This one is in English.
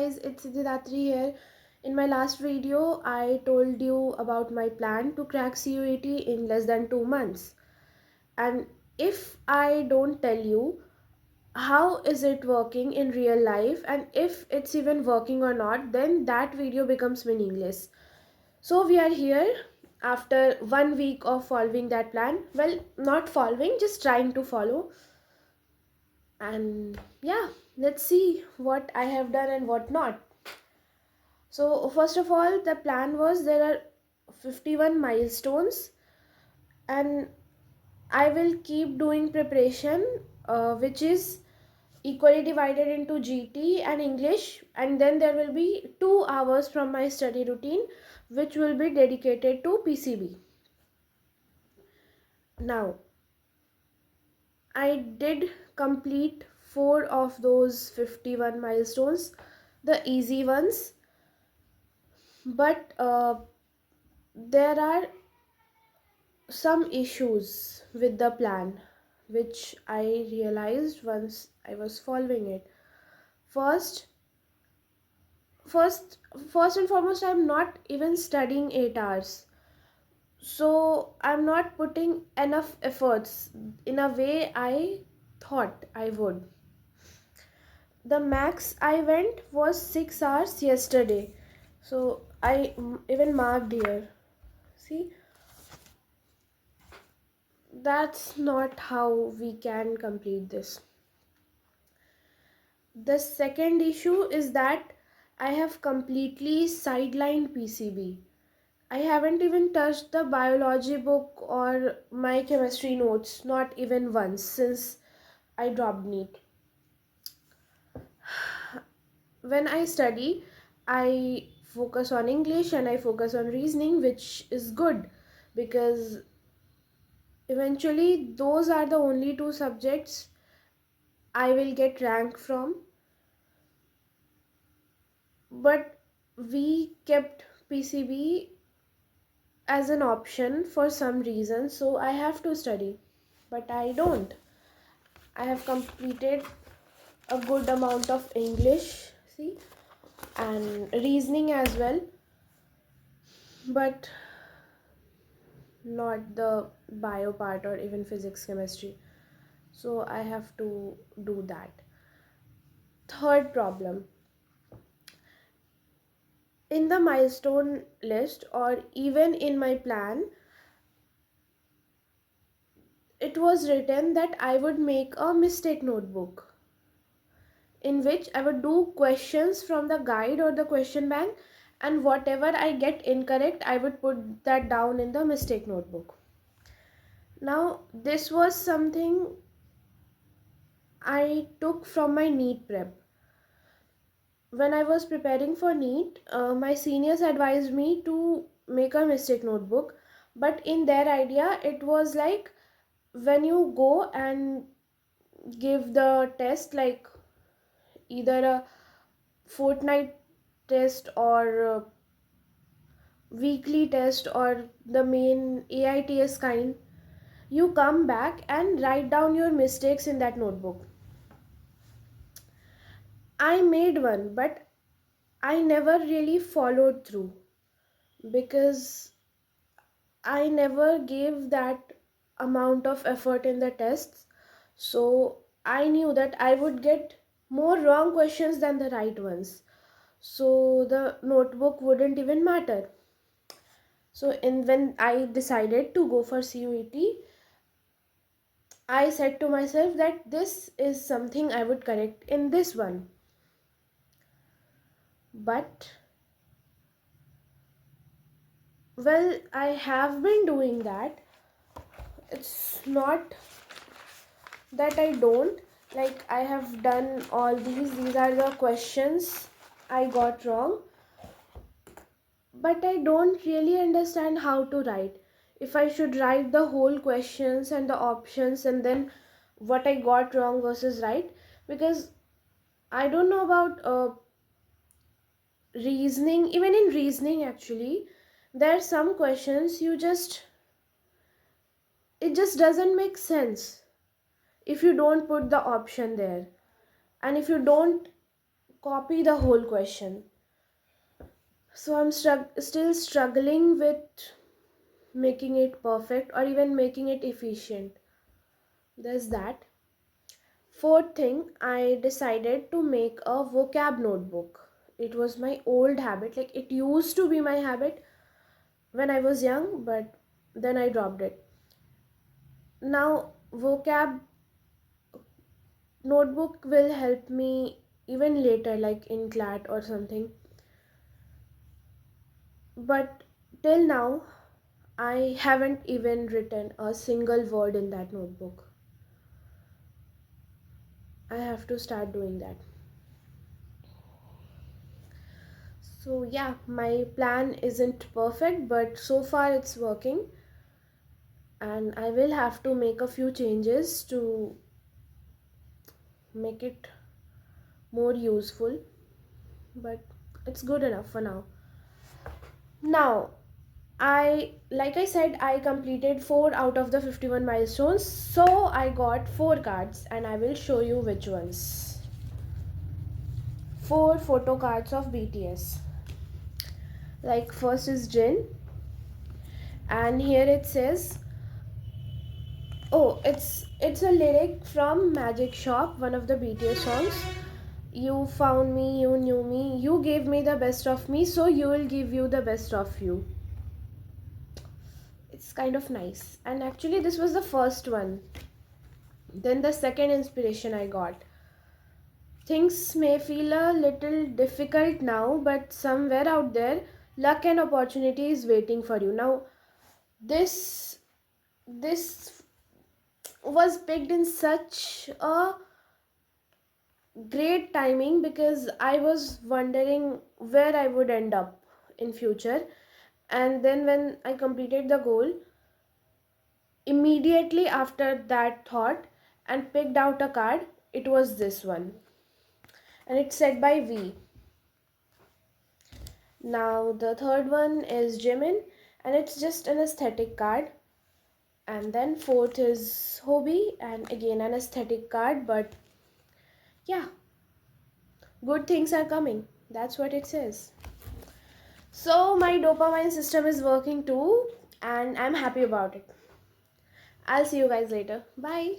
guys, it's Siddhidatri here. In my last video, I told you about my plan to crack CUET in less than 2 months. And if I don't tell you how is it working in real life and if it's even working or not, then that video becomes meaningless. So we are here after 1 week of following that plan. Well, not following, just trying to follow. And yeah, let's see what I have done and what not. So first of all, the plan was there are 51 milestones, and I will keep doing preparation, which is equally divided into GT and English, and then there will be 2 hours from my study routine which will be dedicated to PCB. Now, I did complete 4 of those 51 milestones, the easy ones, but there are some issues with the plan which I realized once I was following it. First, first, first and foremost, I'm not even studying 8 hours. So I'm not putting enough efforts in a way I thought I would. The max I went was 6 hours yesterday. So I even marked here. See, that's not how we can complete this. The second issue is that I have completely sidelined PCB. I haven't even touched the biology book or my chemistry notes, not even once since I dropped NEET. When I study, I focus on English and I focus on reasoning, which is good because eventually those are the only two subjects I will get rank from. But we kept PCB as an option for some reason, so I have to study, but I don't. I have completed a good amount of English, see, and reasoning as well, but not the bio part or even physics, chemistry. So I have to do that. Third problem, in the milestone list or even in my plan, it was written that I would make a mistake notebook in which I would do questions from the guide or the question bank, and whatever I get incorrect, I would put that down in the mistake notebook. Now, this was something I took from my NEET prep. When I was preparing for NEET, my seniors advised me to make a mistake notebook, but in their idea, it was like when you go and give the test, like either a fortnight test or weekly test or the main AITS kind, you come back and write down your mistakes in that notebook. I made one, but I never really followed through because I never gave that amount of effort in the tests. So I knew that I would get more wrong questions than the right ones. So the notebook wouldn't even matter. So when I decided to go for CUET, I said to myself that this is something I would correct in this one. But well, I have been doing that. It's not that I don't. Like, I have done all these are the questions I got wrong, but I don't really understand how to write. If I should write the whole questions and the options and then what I got wrong versus right, because I don't know about reasoning. Even in reasoning, actually, there are some questions it just doesn't make sense if you don't put the option there, and if you don't copy the whole question. So I'm still struggling with making it perfect or even making it efficient. There's that. Fourth thing, I decided to make a vocab notebook. It was my old habit, like it used to be my habit when I was young, but then I dropped it. Now, vocab notebook will help me even later, like in CLAT or something. But till now, I haven't even written a single word in that notebook. I have to start doing that. So, yeah, my plan isn't perfect, but so far it's working. And I will have to make a few changes to make it more useful, but it's good enough for now. Now, like I said, I completed 4 out of the 51 milestones, so I got 4 cards and I will show you which ones. 4 photo cards of BTS. Like first is Jin, and here it says, oh, it's a lyric from Magic Shop, one of the BTS songs. You found me, you knew me, you gave me the best of me, so you will give you the best of you. It's kind of nice. And actually, this was the first one. Then the second inspiration I got. Things may feel a little difficult now, but somewhere out there, luck and opportunity is waiting for you. Now, this was picked in such a great timing because I was wondering where I would end up in future, and then when I completed the goal, immediately after that thought and picked out a card, it was this one, and it's said by V. Now the third one is Jimin, and it's just an aesthetic card. And then fourth is Hobie, and again an aesthetic card, but yeah, good things are coming. That's what it says. So my dopamine system is working too, and I'm happy about it. I'll see you guys later. Bye.